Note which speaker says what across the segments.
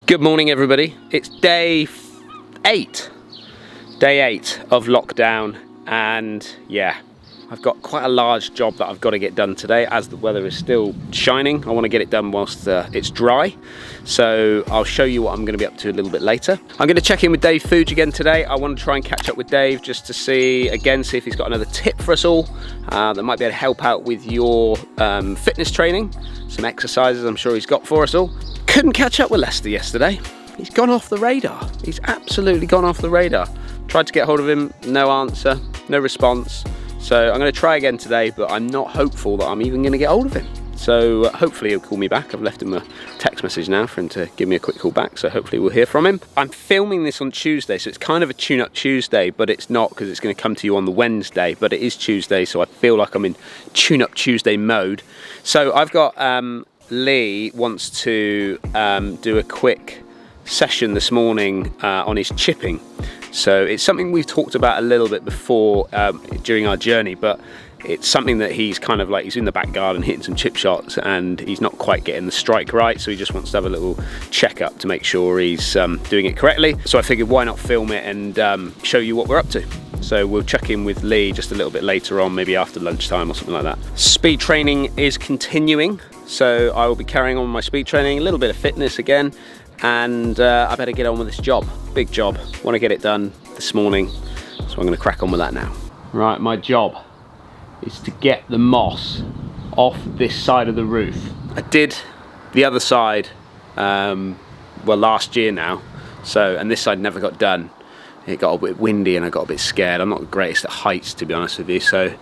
Speaker 1: Good morning, everybody. It's day 8 of lockdown, and yeah, I've got quite a large job that I've got to get done today as the weather is still shining. I want to get it done whilst it's dry, so I'll show you what I'm going to be up to a little bit later. I'm going to check in with Dave Fuge again today. I want to try and catch up with Dave just to see if he's got another tip for us all that might be able to help out with your fitness training, some exercises I'm sure he's got for us all. Couldn't catch up with Lester yesterday. He's gone off the radar. He's absolutely gone off the radar. Tried to get hold of him, no answer, no response. So I'm going to try again today, but I'm not hopeful that I'm even going to get hold of him. So hopefully he'll call me back. I've left him a text message now for him to give me a quick call back, so hopefully we'll hear from him. I'm filming this on Tuesday, so it's kind of a tune-up Tuesday, but it's not because it's going to come to you on the Wednesday, but it is Tuesday, so I feel like I'm in tune-up Tuesday mode. So I've got Lee wants to do a quick session this morning on his chipping. So it's something we've talked about a little bit before during our journey, but it's something that he's kind of like, he's in the back garden hitting some chip shots and he's not quite getting the strike right, so he just wants to have a little check-up to make sure he's doing it correctly. So I figured why not film it and show you what we're up to. So we'll check in with Lee just a little bit later on, maybe after lunchtime or something like that. Speed training is continuing, so I will be carrying on with my speed training, a little bit of fitness again, and I better get on with this job. Big job. Want to get it done this morning, so I'm going to crack on with that now. Right, my job is to get the moss off this side of the roof. I did the other side, well, last year now, and this side never got done. It got a bit windy and I got a bit scared. I'm not the greatest at heights, to be honest with you, so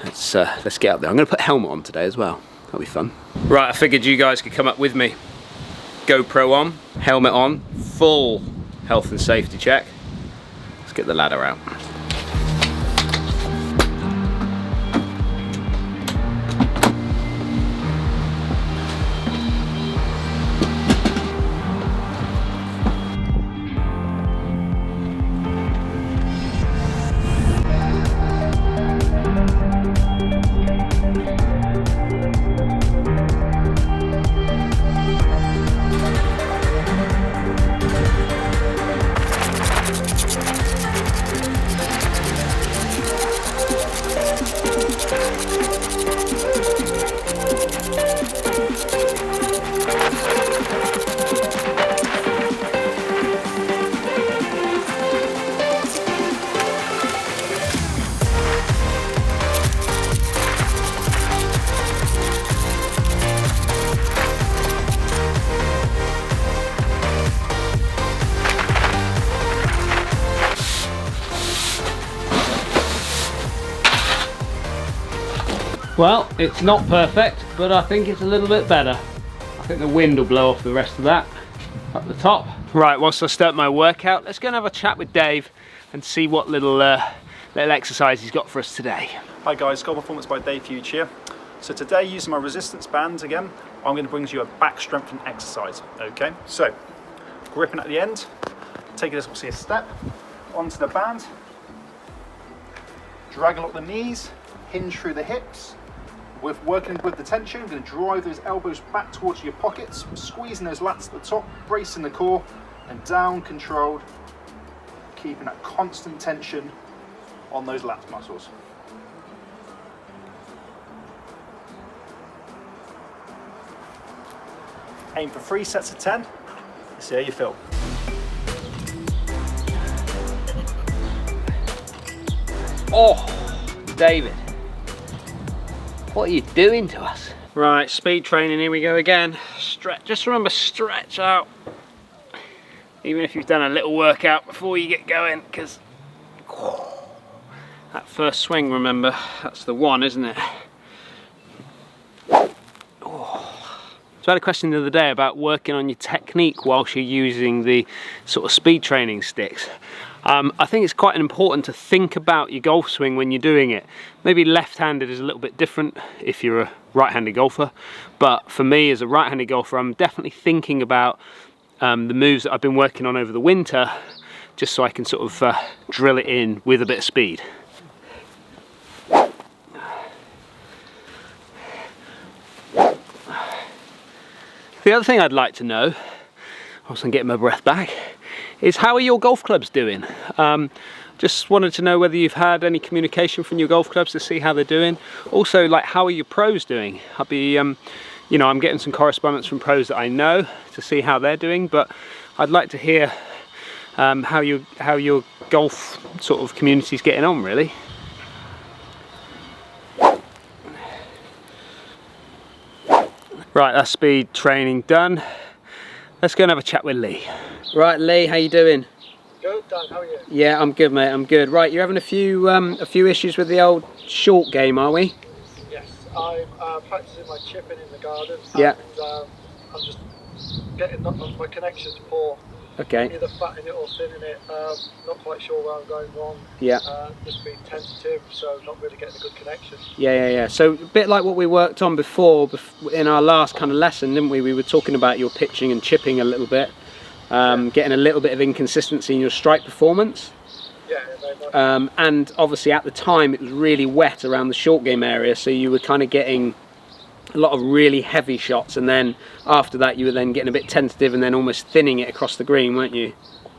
Speaker 1: let's get up there. I'm going to put a helmet on today as well. That'll be fun. Right, I figured you guys could come up with me. GoPro on, helmet on, full health and safety check. Let's get the ladder out. Well, it's not perfect, but I think it's a little bit better. I think the wind will blow off the rest of that up the top. Right, whilst I start my workout, let's go and have a chat with Dave and see what little exercise he's got for us today.
Speaker 2: Hi guys, Goal Performance by Dave Fuge here. So today, using my resistance bands again, I'm going to bring you a back strengthening exercise. Okay, so gripping at the end, take this obviously a step onto the band, drag along the knees, hinge through the hips. With working with the tension, I'm going to drive those elbows back towards your pockets, squeezing those lats at the top, bracing the core, and down controlled, keeping that constant tension on those lats muscles. Aim for 3 sets of 10. Let's see how you feel.
Speaker 1: Oh, David. What are you doing to us? Right, speed training, here we go again. Stretch, just remember, stretch out. Even if you've done a little workout before you get going, because that first swing, remember, that's the one, isn't it? Oh. So I had a question the other day about working on your technique whilst you're using the sort of speed training sticks. I think it's quite important to think about your golf swing when you're doing it. Maybe left-handed is a little bit different if you're a right-handed golfer, but for me as a right-handed golfer, I'm definitely thinking about the moves that I've been working on over the winter, just so I can sort of drill it in with a bit of speed. The other thing I'd like to know, whilst I'm getting my breath back, is how are your golf clubs doing? Just wanted to know whether you've had any communication from your golf clubs to see how they're doing. Also, like, how are your pros doing? I'll be, you know, I'm getting some correspondence from pros that I know to see how they're doing, but I'd like to hear how your golf sort of community's getting on, really. Right, that's speed training done. Let's go and have a chat with Lee. Right, Lee, how you doing?
Speaker 3: Good, Dan, how are you?
Speaker 1: Yeah, I'm good, mate. I'm good. Right, you're having a few issues with the old short game, are we?
Speaker 3: Yes, I'm practicing my chipping in the garden.
Speaker 1: Yeah.
Speaker 3: And I'm just getting my connections poor.
Speaker 1: Okay.
Speaker 3: Either fattening it or thinning it. Not quite sure where I'm going wrong.
Speaker 1: Yeah.
Speaker 3: Just being tentative, so not really getting a good connection.
Speaker 1: Yeah. So a bit like what we worked on before in our last kind of lesson, didn't we? We were talking about your pitching and chipping a little bit, getting a little bit of inconsistency in your strike performance.
Speaker 3: Yeah, very much.
Speaker 1: And obviously at the time it was really wet around the short game area, so you were kind of getting a lot of really heavy shots, and then after that you were then getting a bit tentative and then almost thinning it across the green, weren't you?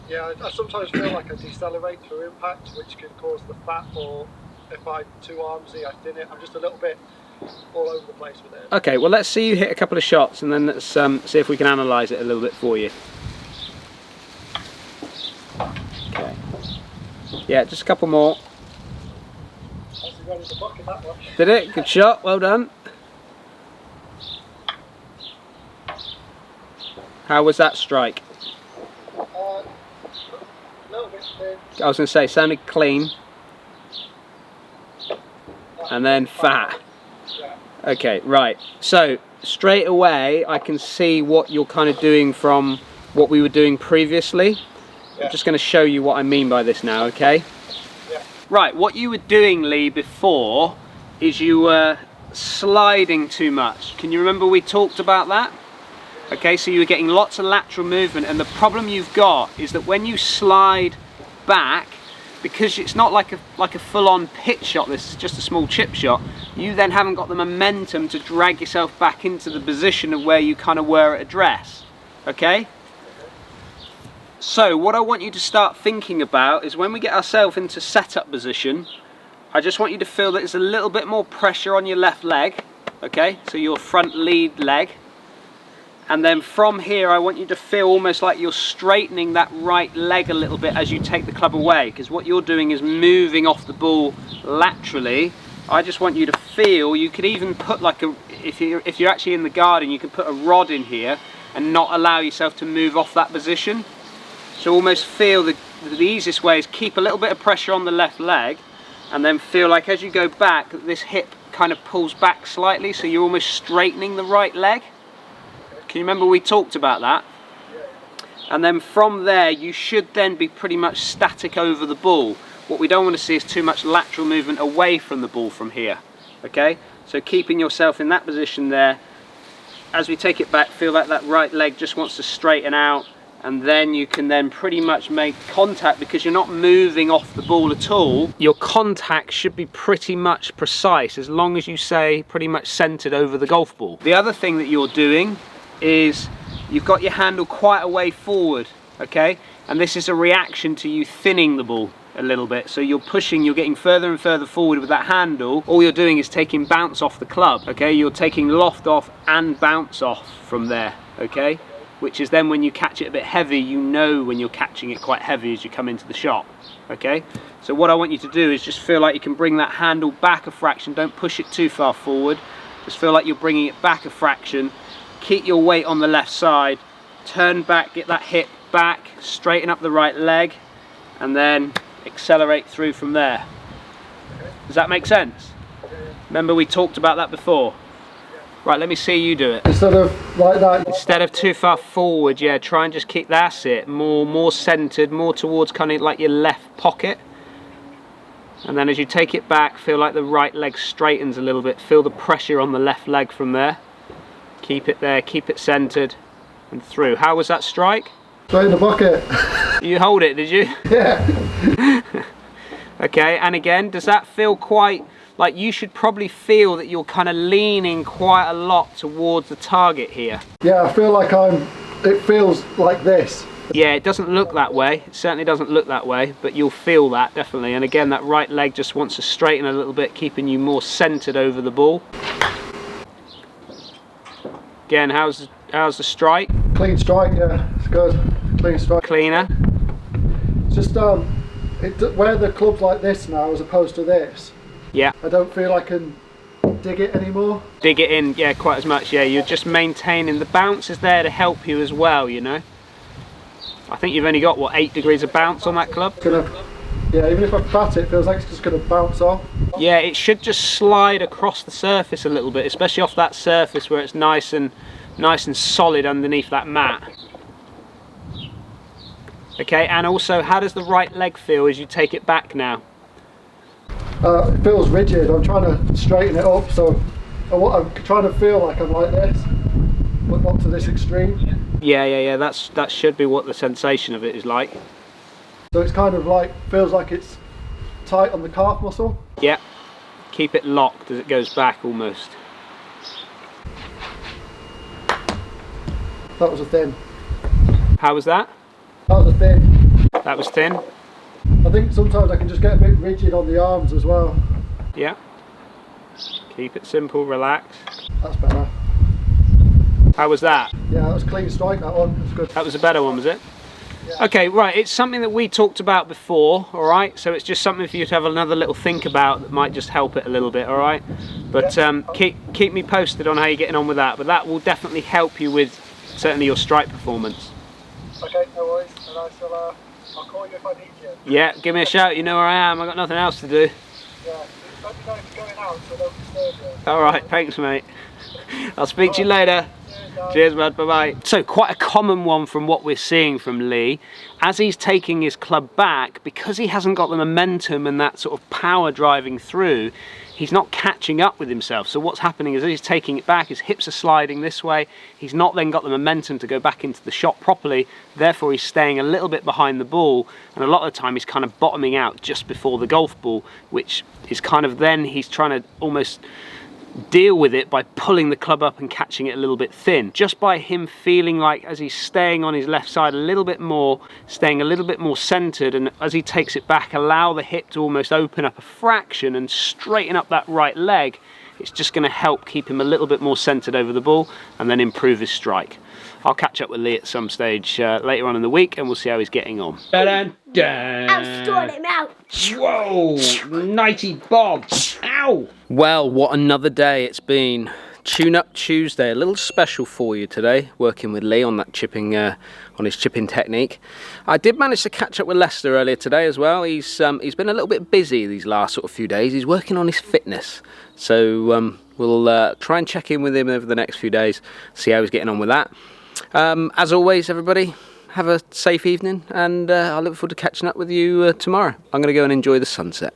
Speaker 3: Yeah, I sometimes feel like I decelerate through impact, which can cause the fat, or if I'm too armsy, I thin it. I'm just a little bit all over the place with it.
Speaker 1: Okay, well, let's see you hit a couple of shots, and then let's see if we can analyse it a little bit for you. Okay. Yeah, just a couple more.
Speaker 3: Actually running the bucket that much.
Speaker 1: Did it? Good shot, well done. How was that strike?
Speaker 3: A little bit thin.
Speaker 1: I was going to say, sounded clean. And then fat.
Speaker 3: Yeah.
Speaker 1: Okay, right. So, straight away, I can see what you're kind of doing from what we were doing previously.
Speaker 3: Yeah.
Speaker 1: I'm just going to show you what I mean by this now, okay?
Speaker 3: Yeah.
Speaker 1: Right, what you were doing, Lee, before is you were sliding too much. Can you remember we talked about that? Okay, so you were getting lots of lateral movement, and the problem you've got is that when you slide back, because it's not like a full-on pitch shot, this is just a small chip shot, you then haven't got the momentum to drag yourself back into the position of where you kind of were at address. Okay? So what I want you to start thinking about is when we get ourselves into setup position, I just want you to feel that there's a little bit more pressure on your left leg, okay, so your front lead leg. And then from here, I want you to feel almost like you're straightening that right leg a little bit as you take the club away, because what you're doing is moving off the ball laterally. I just want you to feel, you could even put like if you're actually in the garden, you can put a rod in here and not allow yourself to move off that position. So almost feel the easiest way is keep a little bit of pressure on the left leg, and then feel like as you go back, this hip kind of pulls back slightly, so you're almost straightening the right leg. Can you remember we talked about that? And then from there, you should then be pretty much static over the ball. What we don't want to see is too much lateral movement away from the ball from here. Okay? So keeping yourself in that position there. As we take it back, feel like that right leg just wants to straighten out, and then you can then pretty much make contact because you're not moving off the ball at all. Your contact should be pretty much precise as long as you say pretty much centered over the golf ball. The other thing that you're doing is you've got your handle quite a way forward, okay? And this is a reaction to you thinning the ball a little bit. So you're pushing, you're getting further and further forward with that handle. All you're doing is taking bounce off the club, okay? You're taking loft off and bounce off from there, okay? Which is then when you catch it a bit heavy, you know when you're catching it quite heavy as you come into the shot, okay? So what I want you to do is just feel like you can bring that handle back a fraction. Don't push it too far forward. Just feel like you're bringing it back a fraction. Keep your weight on the left side, turn back, get that hip back, straighten up the right leg, and then accelerate through from there. Does that make sense? Remember we talked about that before? Right, let me see you do it.
Speaker 3: Instead of like that.
Speaker 1: Instead of too far forward, yeah, try and just keep, that's it, more centered, more towards kind of like your left pocket. And then as you take it back, feel like the right leg straightens a little bit, feel the pressure on the left leg from there. Keep it there, keep it centered and through. How was that strike?
Speaker 3: Straight in the bucket.
Speaker 1: You hold it, did you?
Speaker 3: Yeah.
Speaker 1: Okay, and again, does that feel quite, like you should probably feel that you're kind of leaning quite a lot towards the target here?
Speaker 3: Yeah, I feel like I'm it feels like this.
Speaker 1: Yeah, it doesn't look that way. It certainly doesn't look that way, but you'll feel that definitely. And again, that right leg just wants to straighten a little bit, keeping you more centered over the ball. Again, how's the strike?
Speaker 3: Clean strike, yeah, it's good. Clean strike.
Speaker 1: Cleaner.
Speaker 3: It's just where the club's like this now as opposed to this.
Speaker 1: Yeah.
Speaker 3: I don't feel I can dig it anymore.
Speaker 1: Dig it in, yeah, quite as much. Yeah, you're just maintaining. The bounce is there to help you as well, you know. I think you've only got, what, 8 degrees of bounce on that club?
Speaker 3: Yeah, even if I bat it, it feels like it's just going to bounce off.
Speaker 1: Yeah, it should just slide across the surface a little bit, especially off that surface where it's nice and solid underneath that mat. Okay, and also, how does the right leg feel as you take it back now?
Speaker 3: It feels rigid. I'm trying to straighten it up, so I'm trying to feel like I'm like this, but not to this extreme.
Speaker 1: Yeah, that should be what the sensation of it is like.
Speaker 3: So it's kind of like, feels like it's tight on the calf muscle.
Speaker 1: Yeah, keep it locked as it goes back almost.
Speaker 3: That was a thin.
Speaker 1: How was that?
Speaker 3: That was a thin.
Speaker 1: That was thin?
Speaker 3: I think sometimes I can just get a bit rigid on the arms as well.
Speaker 1: Yeah. Keep it simple, relax.
Speaker 3: That's better.
Speaker 1: How was that?
Speaker 3: Yeah, that was clean strike, that one. That's good.
Speaker 1: That was a better one, was it?
Speaker 3: Yeah.
Speaker 1: Okay, right, it's something that we talked about before, alright? So it's just something for you to have another little think about that might just help it a little bit, alright? But keep me posted on how you're getting on with that, but that will definitely help you with certainly your strike performance.
Speaker 3: Okay, no worries, and I'll call you if I need you.
Speaker 1: Yeah, give me a shout, you know where I am, I've got nothing else to do.
Speaker 3: Yeah, let me know if you're going out so I don't disturb you.
Speaker 1: Alright, thanks mate. I'll speak to you later. Cheers, bud. Bye-bye. So quite a common one from what we're seeing from Lee, as he's taking his club back, because he hasn't got the momentum and that sort of power driving through, he's not catching up with himself. So what's happening is, as he's taking it back, his hips are sliding this way. He's not then got the momentum to go back into the shot properly. Therefore, he's staying a little bit behind the ball. And a lot of the time, he's kind of bottoming out just before the golf ball, which is kind of then he's trying to almost deal with it by pulling the club up and catching it a little bit thin. Just by him feeling like, as he's staying on his left side a little bit more, staying a little bit more centered, and as he takes it back, allow the hip to almost open up a fraction and straighten up that right leg, it's just going to help keep him a little bit more centered over the ball and then improve his strike. I'll catch up with Lee at some stage later on in the week and we'll see how he's getting on.
Speaker 4: I'll sort him out.
Speaker 1: Whoa, nighty Bob. Ow. Well, what another day it's been. Tune Up Tuesday, a little special for you today, working with Lee on that chipping, on his chipping technique. I did manage to catch up with Lester earlier today as well. He's been a little bit busy these last sort of few days. He's working on his fitness, so we'll try and check in with him over the next few days, see how he's getting on with that. As always, everybody, have a safe evening, and I look forward to catching up with you tomorrow. I'm going to go and enjoy the sunset.